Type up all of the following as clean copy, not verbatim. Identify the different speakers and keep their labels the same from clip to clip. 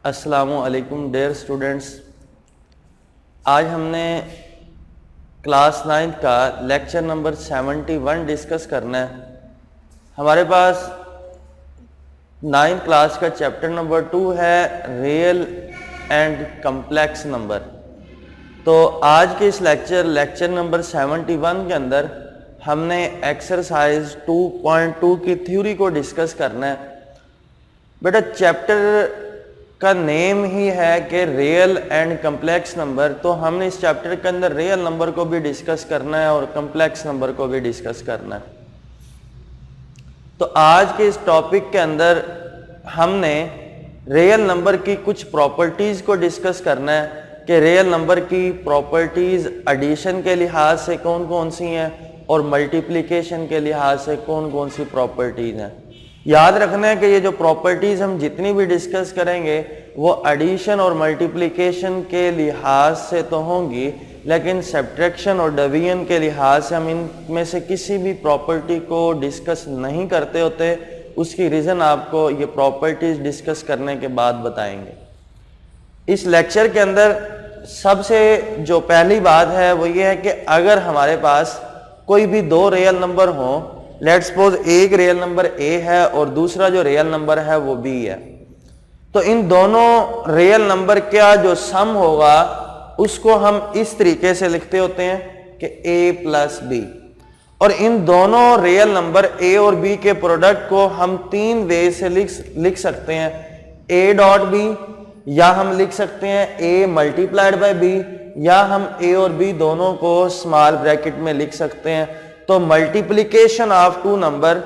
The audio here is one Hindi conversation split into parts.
Speaker 1: अस्सलामुअलैकुम डियर स्टूडेंट्स, आज हमने क्लास 9 का लेक्चर नंबर 71 डिस्कस करना है। हमारे पास 9 क्लास का चैप्टर नंबर 2 है रियल एंड कम्प्लेक्स नंबर। तो आज के इस लेक्चर नंबर 71 के अंदर हमने एक्सरसाइज 2.2 की थ्योरी को डिस्कस करना है। बेटा चैप्टर का नेम ही है कि रियल एंड कम्प्लेक्स नंबर, तो हमने इस चैप्टर के अंदर रियल नंबर को भी डिस्कस करना है और कम्प्लेक्स नंबर को भी डिस्कस करना है। तो आज के इस टॉपिक के अंदर हमने रियल नंबर की कुछ प्रॉपर्टीज को डिस्कस करना है कि रियल नंबर की प्रॉपर्टीज एडिशन के लिहाज से कौन कौन सी हैं और मल्टीप्लिकेशन के लिहाज से कौन कौन सी प्रॉपर्टीज हैं। याद रखना है कि ये जो प्रॉपर्टीज हम जितनी भी डिस्कस करेंगे वो एडिशन और मल्टीप्लिकेशन के लिहाज से तो होंगी, लेकिन सब्ट्रैक्शन और डिवीजन के लिहाज से हम इनमें से किसी भी प्रॉपर्टी को डिस्कस नहीं करते होते। उसकी रीज़न आपको ये प्रॉपर्टीज डिस्कस करने के बाद बताएंगे। इस लेक्चर के अंदर सबसे जो पहली बात है वो ये है कि अगर हमारे पास कोई भी दो रियल नंबर हो, लेट्स सपोज एक रियल नंबर ए है और दूसरा जो रियल नंबर है वो बी है, तो इन दोनों रियल नंबर का जो सम होगा उसको हम इस तरीके से लिखते होते हैं कि ए प्लस बी। और इन दोनों रियल नंबर ए और बी के प्रोडक्ट को हम तीन वे से लिख सकते हैं। ए डॉट बी, या हम लिख सकते हैं ए मल्टीप्लाइड बाय बी, या हम ए और बी दोनों को स्मॉल ब्रैकेट में लिख सकते हैं। तो multiplication of two number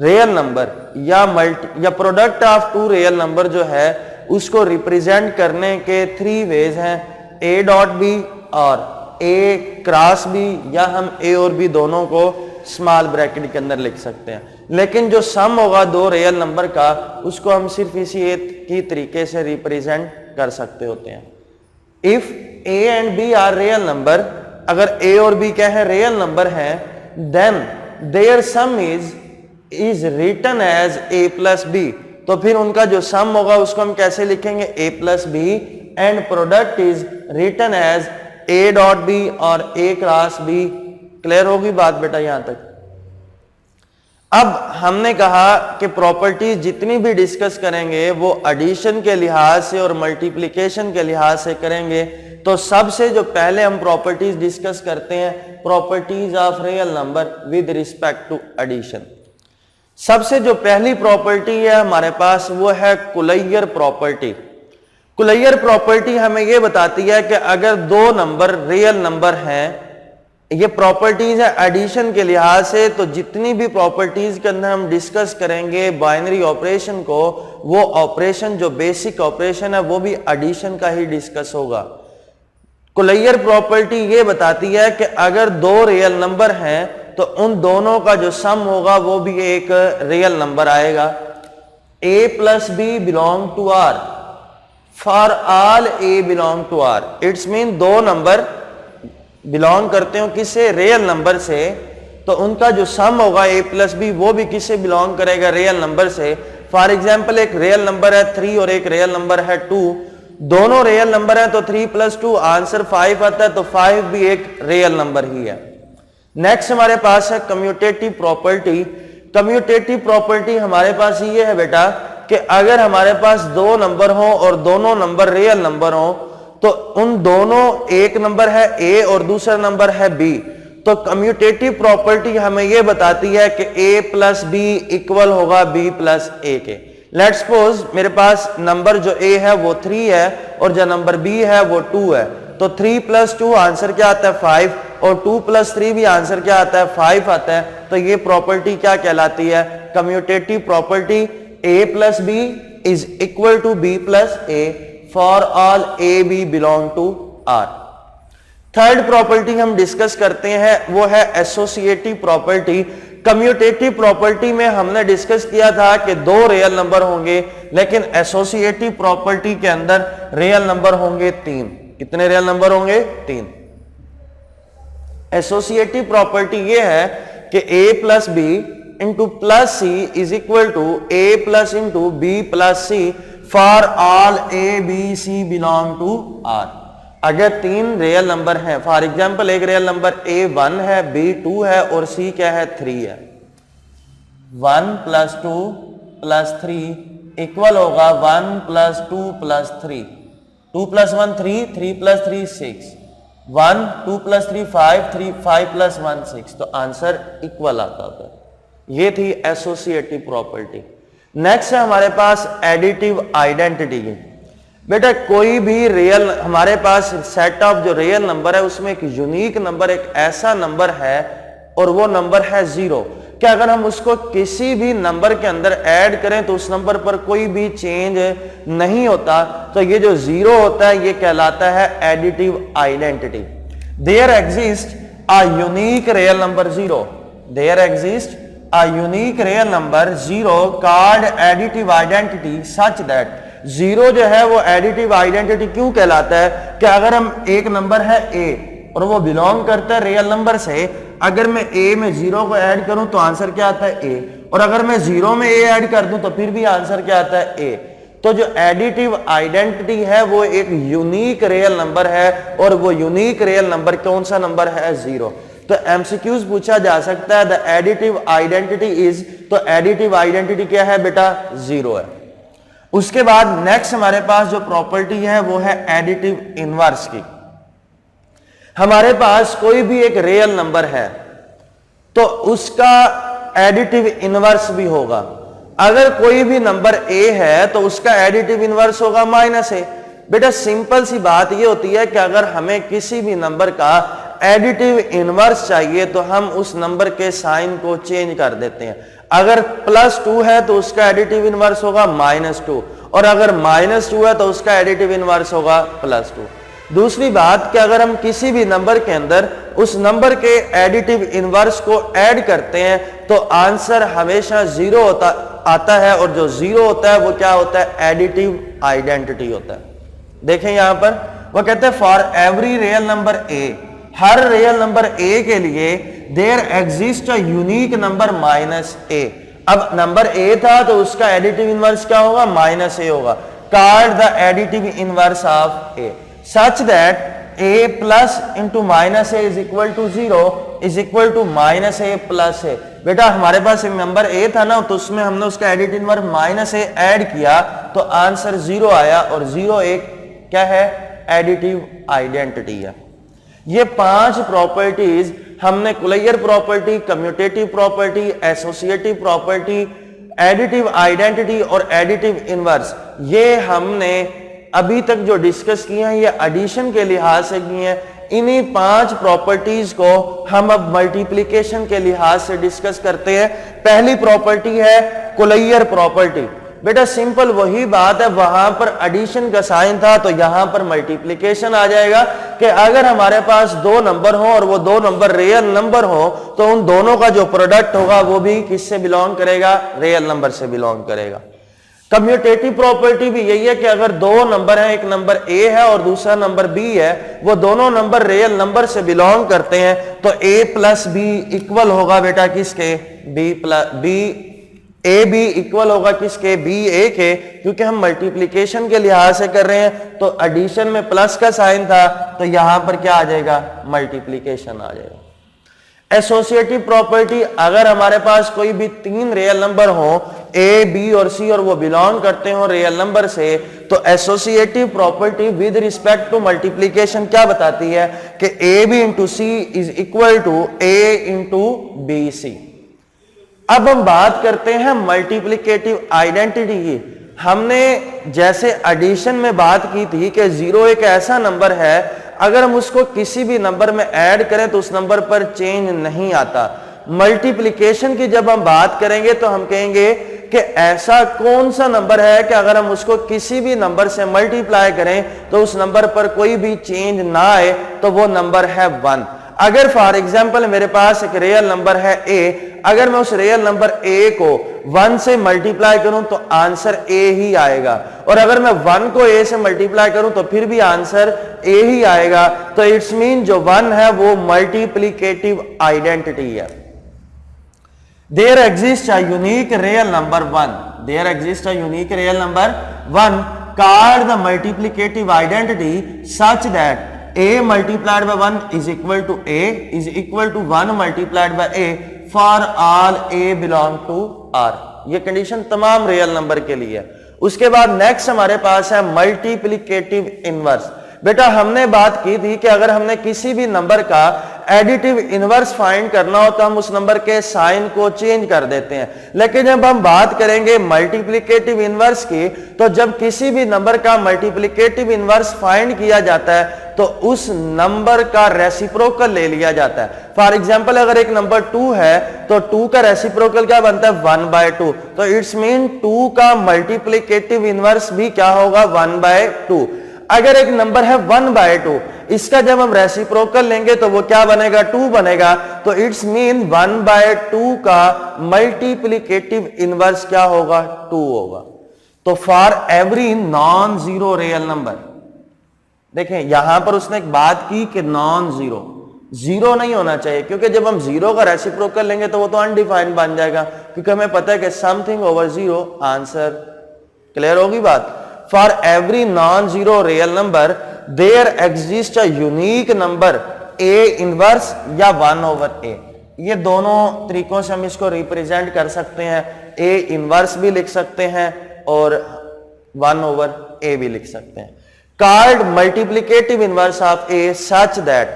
Speaker 1: real number या product of two real number जो है उसको रिप्रेजेंट करने के थ्री वेज हैं, ए डॉट बी और ए क्रॉस बी, या हम ए और बी दोनों को स्मॉल ब्रैकेट के अंदर लिख सकते हैं। लेकिन जो सम होगा दो रियल नंबर का उसको हम सिर्फ इसी एक की तरीके से रिप्रेजेंट कर सकते होते हैं। If A and B are real number, अगर ए और बी क्या है रियल नंबर है, then their sum is written as a plus b। तो फिर उनका जो सम होगा उसको हम कैसे लिखेंगे, a plus b, and product is written as a dot b और a cross b। क्लियर होगी बात बेटा यहां तक। अब हमने कहा कि प्रॉपर्टीज जितनी भी डिस्कस करेंगे वो एडिशन के लिहाज से और मल्टीप्लिकेशन के लिहाज से करेंगे। तो सबसे जो पहले हम प्रॉपर्टीज डिस्कस करते हैं, properties of real number with respect to addition. सबसे जो पहली प्रॉपर्टी है हमारे पास वो है कुलैयर प्रॉपर्टी। कुलैयर प्रॉपर्टी हमें ये बताती है कि अगर दो नंबर रियल नंबर हैं, ये प्रॉपर्टीज है एडिशन के लिहाज से, तो जितनी भी प्रॉपर्टीज के अंदर हम डिस्कस करेंगे बाइनरी ऑपरेशन को, वो ऑपरेशन जो बेसिक ऑपरेशन है वो भी एडिशन का ही डिस्कस होगा। कुलैयर प्रॉपर्टी ये बताती है कि अगर दो रियल नंबर हैं तो उन दोनों का जो सम होगा वो भी एक रियल नंबर आएगा। a plus B belong to R for all a belong to R. It's mean दो नंबर बिलोंग करते हो किससे, रियल नंबर से, तो उनका जो सम होगा a प्लस बी वो भी किससे बिलोंग करेगा, रियल नंबर से। फॉर एग्जाम्पल एक रियल नंबर है 3 और एक रियल नंबर है 2, दोनों रियल नंबर हैं तो 3 + 2 आंसर 5 आता है, तो 5 भी एक रियल नंबर ही है। नेक्स्ट हमारे पास है कम्यूटेटिव प्रॉपर्टी। कम्यूटेटिव प्रॉपर्टी हमारे पास ये है बेटा कि अगर हमारे पास दो नंबर हो और दोनों नंबर रियल नंबर हो, तो उन दोनों, एक नंबर है ए और दूसरा नंबर है बी, तो कम्यूटेटिव प्रॉपर्टी हमें यह बताती है कि a प्लस बी इक्वल होगा b प्लस a के। लेट्स सपोज मेरे पास नंबर जो a है वो 3 है और जो नंबर b है वो 2 है, तो 3 + 2 आंसर क्या आता है 5 और 2 + 3 भी आंसर क्या आता है 5 आता है। तो ये प्रॉपर्टी क्या कहलाती है, commutative property. a plus B is equal to b plus a for all a b belong to r। Third property हम डिस्कस करते हैं वो है एसोसिएटिव प्रॉपर्टी। कम्यूटेटिव प्रॉपर्टी में हमने डिस्कस किया था कि दो रियल नंबर होंगे, लेकिन एसोसिएटिव प्रॉपर्टी के अंदर रियल नंबर होंगे 3। कितने रियल नंबर होंगे, 3। एसोसिएटिव प्रॉपर्टी ये है कि a plus B into plus C is equal to a plus into B plus C for all A B C belong to R. अगर तीन रियल नंबर हैं, फॉर एग्जाम्पल एक रियल नंबर ए 1 है, बी 2 है और सी क्या है 3 है, 1 + 2 + 3 इक्वल होगा 1 + 2 + 3, 2 + 1 3, 3 + 3 6, 1 2 + 3 5, 3 5 + 1 6, तो आंसर इक्वल आता होता है। ये थी एसोसिएटिव प्रॉपर्टी। नेक्स्ट है हमारे पास एडिटिव आइडेंटिटी। बेटा कोई भी रियल, हमारे पास सेट ऑफ जो रियल नंबर है उसमें एक यूनिक नंबर, एक ऐसा नंबर है और वो नंबर है 0। क्या अगर हम उसको किसी भी नंबर के अंदर ऐड करें तो उस नंबर पर कोई भी चेंज नहीं होता, तो ये जो 0 होता है ये कहलाता है additive identity. There exist a unique real number 0, there exist a unique real number 0 called additive identity such that 0 जो है वो एडिटिव आइडेंटिटी क्यों कहलाता है कि अगर हम एक नंबर है a और वो बिलोंग करता है रियल नंबर से, अगर मैं a में 0 को ऐड करूं तो आंसर क्या आता है a, और अगर मैं 0 में a ऐड कर दूं तो फिर भी आंसर क्या आता है a। तो जो एडिटिव आइडेंटिटी है वो एक यूनिक रियल नंबर है और वो यूनिक रियल नंबर कौन सा नंबर है 0। तो एमसीक्यूज पूछा जा सकता है द एडिटिव आइडेंटिटी इज, तो एडिटिव आइडेंटिटी क्या है बेटा 0 है। उसके बाद नेक्स्ट हमारे पास जो प्रॉपर्टी है वो है एडिटिव इनवर्स की। हमारे पास कोई भी एक रियल नंबर है तो उसका एडिटिव इनवर्स भी होगा। अगर कोई भी नंबर a है तो उसका एडिटिव इनवर्स होगा -a। बेटा सिंपल सी बात ये होती है कि अगर हमें किसी भी नंबर का एडिटिव इनवर्स चाहिए तो हम उस नंबर के साइन को चेंज कर देते हैं। अगर +2 है तो उसका एडिटिव इनवर्स होगा -2, और अगर -2 है तो उसका एडिटिव इनवर्स होगा +2। दूसरी बात कि अगर हम किसी भी नंबर के अंदर उस नंबर के एडिटिव इनवर्स को ऐड करते हैं तो आंसर हमेशा 0 आता है, और जो 0 होता है वो क्या होता है एडिटिव आइडेंटिटी होता है। देखें यहां पर वो कहते हैं for every real number a, हर रियल नंबर a के लिए there exist a unique number -a। अब नंबर a था तो उसका एडिटिव इनवर्स क्या होगा -a होगा। Called the additive inverse of a such that a plus into -a is equal to 0 is equal to -a plus a। बेटा हमारे पास एक नंबर a था ना, तो उसमें हमने उसका एडिटिव इनवर्स -a ऐड किया तो आंसर 0 आया, और 0 एक क्या है एडिटिव आइडेंटिटी है। ये 5 प्रॉपर्टीज हमने closure property, commutative property, associative property, additive identity और एडिटिव इनवर्स, ये हमने अभी तक जो डिस्कस किए हैं ये एडिशन के लिहाज से किए हैं। इन्हीं 5 प्रॉपर्टीज को हम अब मल्टीप्लिकेशन के लिहाज से डिस्कस करते हैं। पहली प्रॉपर्टी है कुलैयर प्रॉपर्टी। बेटा सिंपल वही बात है, वहां पर एडिशन का साइन था तो यहां पर मल्टीप्लिकेशन आ जाएगा कि अगर हमारे पास 2 नंबर हो और वो 2 नंबर रियल नंबर हो तो उन दोनों का जो प्रोडक्ट होगा वो भी किससे बिलोंग करेगा, रियल नंबर से बिलोंग करेगा। कम्यूटेटिव प्रॉपर्टी भी यही है कि अगर 2 नंबर हैं, एक नंबर a है और दूसरा नंबर b है, वो दोनों नंबर रियल नंबर से बिलोंग करते हैं तो a प्लस b इक्वल होगा बेटा किसके, a b इक्वल होगा किसके, b a के, क्योंकि हम मल्टीप्लिकेशन के लिहाज से कर रहे हैं तो एडिशन में प्लस का साइन था तो यहां पर क्या आ जाएगा, मल्टीप्लिकेशन आ जाएगा। एसोसिएटिव प्रॉपर्टी, अगर हमारे पास कोई भी 3 रियल नंबर हो a, b और c और वो बिलोंग करते हो रियल नंबर से, तो associative property with respect to multiplication क्या बताती है कि ab into C is equal to a into B C. अब हम बात करते हैं मल्टीप्लिकेटिव आइडेंटिटी की। हमने जैसे एडिशन में बात की थी कि 0 एक ऐसा नंबर है अगर हम उसको किसी भी नंबर में ऐड करें तो उस नंबर पर चेंज नहीं आता। मल्टीप्लिकेशन की जब हम बात करेंगे तो हम कहेंगे कि ऐसा कौन सा नंबर है कि अगर हम उसको किसी भी नंबर से मल्टीप्लाई करें तो उस नंबर पर कोई भी चेंज ना आए, तो वो नंबर है 1। अगर फॉर एग्जाम्पल मेरे पास एक रियल नंबर है a, अगर मैं उस रियल नंबर a को 1 से मल्टीप्लाई करूं तो आंसर a ही आएगा, और अगर मैं 1 को a से मल्टीप्लाई करूं तो फिर भी आंसर a ही आएगा। तो इट्स मीन जो 1 है वो मल्टीप्लिकेटिव आइडेंटिटी है। There exist a unique real number 1, there exist a unique real number 1 called the multiplicative identity such that a multiplied by 1 is equal to a is equal to 1 multiplied by a for all a belong to R। ये कंडीशन तमाम रियल नंबर के लिए है। उसके बाद नेक्स्ट हमारे पास है मल्टीप्लिकेटिव इनवर्स। बेटा हमने बात की थी कि अगर हमने किसी भी नंबर का एडिटिव इनवर्स फाइंड करना हो तो हम उस नंबर के साइन को चेंज कर देते हैं, लेकिन जब हम बात करेंगे मल्टीप्लिकेटिव इनवर्स की तो जब किसी भी नंबर का मल्टीप्लिकेटिव इनवर्स फाइंड किया जाता है तो उस नंबर का रेसिप्रोकल ले लिया जाता है। फॉर एग्जाम्पल अगर एक नंबर 2 है तो 2 का रेसिप्रोकल क्या बनता है 1/2, तो इट्स मीन 2 का मल्टीप्लिकेटिव इनवर्स भी क्या होगा 1/2। अगर एक नंबर है 1/2, इसका जब हम रेसिप्रोकल लेंगे तो वो क्या बनेगा 2 बनेगा, तो इट्स मीन 1/2 का मल्टीप्लिकेटिव इनवर्स क्या होगा 2 होगा। तो for every non zero real number, देखें यहां पर उसने एक बात की कि नॉन जीरो, जीरो नहीं होना चाहिए, क्योंकि जब हम जीरो का रेसिप्रोकल लेंगे तो वो तो अनडिफाइंड बन जाएगा, क्योंकि हमें पता है कि something over zero answer. Clear होगी बात। For every non zero real number there exist a unique number A inverse या 1/a। ये दोनों तरीकों से हम इसको रिप्रेजेंट कर सकते हैं, ए इनवर्स भी लिख सकते हैं और 1/a भी लिख सकते हैं। Card multiplicative inverse of A such that,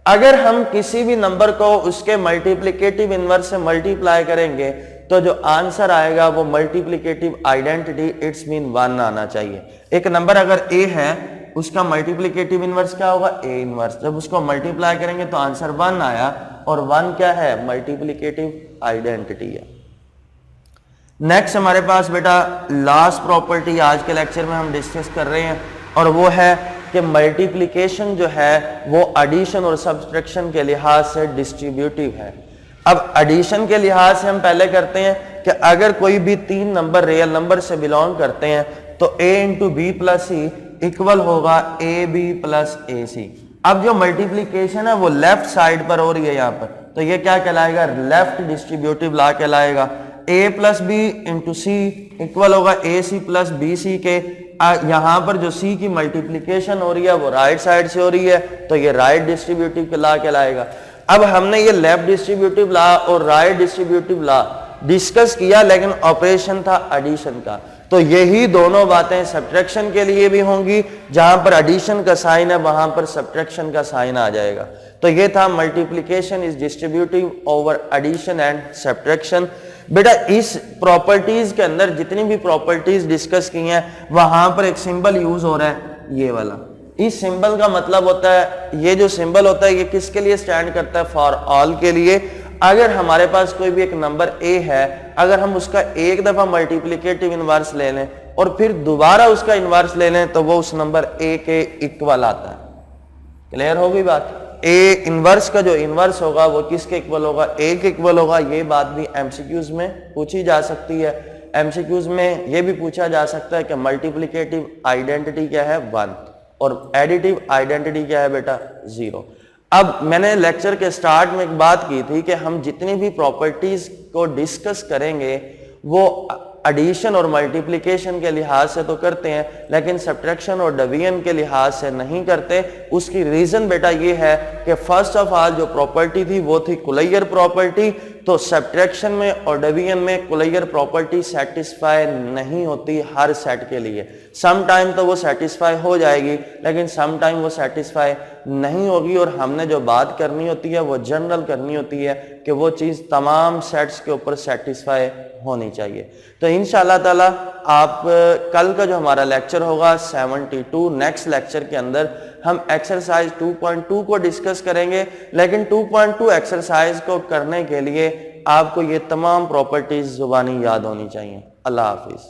Speaker 1: अगर हम किसी भी नंबर को उसके मल्टीप्लिकेटिव इनवर्स से मल्टीप्लाई करेंगे तो जो आंसर आएगा वो मल्टीप्लिकेटिव आइडेंटिटी इट्स मीन 1 आना चाहिए। एक नंबर अगर a है उसका मल्टीप्लिकेटिव इनवर्स क्या होगा a इनवर्स, जब उसको मल्टीप्लाई करेंगे तो आंसर 1 आया, और 1 क्या है मल्टीप्लिकेटिव आइडेंटिटी है। नेक्स्ट हमारे पास बेटा लास्ट प्रॉपर्टी आज के लेक्चर में हम डिस्कस कर रहे हैं, और वो है कि मल्टीप्लिकेशन जो है वो एडिशन और सब्सट्रैक्शन के लिहाज से डिस्ट्रीब्यूटिव है। अब एडिशन के लिहाज से हम पहले करते हैं कि अगर कोई भी 3 नंबर रियल नंबर से बिलोंग करते हैं तो a into B plus C equal होगा ए बी प्लस ए सी। अब जो मल्टीप्लीकेशन है वो लेफ्ट साइड पर हो रही है यहाँ पर, तो ये क्या कहलाएगा लेफ्ट डिस्ट्रीब्यूटिव लॉ कहलाएगा। a plus B into C equal होगा A C plus B C के। यहां पर जो c की मल्टीप्लिकेशन हो रही है वो राइट साइड से हो रही है, तो ये राइट डिस्ट्रीब्यूटिव लॉ कहलाएगा। अब हमने ये लेफ्ट डिस्ट्रीब्यूटिव लॉ और राइट डिस्ट्रीब्यूटिव लॉ डिस्कस किया, लेकिन ऑपरेशन था एडिशन का, तो यही दोनों बातें सब्ट्रैक्शन के लिए भी होंगी। जहां पर एडिशन का साइन है वहां पर सब्ट्रैक्शन का साइन आ जाएगा। तो ये था multiplication is distributive over addition and subtraction. बेटा इस प्रॉपर्टीज के अंदर जितनी भी प्रॉपर्टीज डिस्कस की हैं वहां पर एक सिंबल यूज हो रहा है ये वाला। इस सिंबल का मतलब होता है, ये जो सिंबल होता है ये किसके लिए स्टैंड करता है फॉर ऑल के लिए। अगर हमारे पास कोई भी एक नंबर a है, अगर हम उसका एक दफा मल्टीप्लिकेटिव इनवर्स ले लें और फिर दोबारा उसका इनवर्स ले लें तो वो उस नंबर a के इक्वल आता है। क्लियर हो गई बात। a इनवर्स का जो इनवर्स होगा वो किसके इक्वल होगा a के इक्वल होगा। ये बात भी एमसीक्यूज में पूछी जा सकती है। एमसीक्यूज में ये भी पूछा जा सकता है कि मल्टीप्लिकेटिव आइडेंटिटी क्या है 1 और एडिटिव आइडेंटिटी क्या है बेटा 0। अब मैंने लेक्चर के स्टार्ट में एक बात की थी कि हम जितनी भी प्रॉपर्टीज को डिस्कस करेंगे वो एडिशन और मल्टीप्लिकेशन के लिहाज से तो करते हैं, लेकिन सब्ट्रैक्शन और डिवीजन के लिहाज से नहीं करते। उसकी रीजन बेटा ये है कि फर्स्ट ऑफ ऑल जो प्रॉपर्टी थी वो थी कुलैयर प्रॉपर्टी, तो सब्ट्रैक्शन में और डिवीजन में कुलैयर प्रॉपर्टी सेटिस्फाई नहीं होती हर सेट के लिए। सम टाइम तो वो सेटिस्फाई हो जाएगी लेकिन सम टाइम वो सेटिस्फाई नहीं होगी, और हमने जो बात करनी होती है वो जनरल करनी होती है कि वो चीज़ तमाम सेट्स के ऊपर सेटिस्फाई होनी चाहिए। तो इंशाअल्लाह ताला आप कल का जो हमारा लेक्चर होगा 72 नेक्स्ट लेक्चर के अंदर हम एक्सरसाइज 2.2 को डिस्कस करेंगे, लेकिन 2.2 एक्सरसाइज को करने के लिए आपको ये तमाम प्रॉपर्टीज जुबानी याद होनी चाहिए। अल्लाह हाफिज।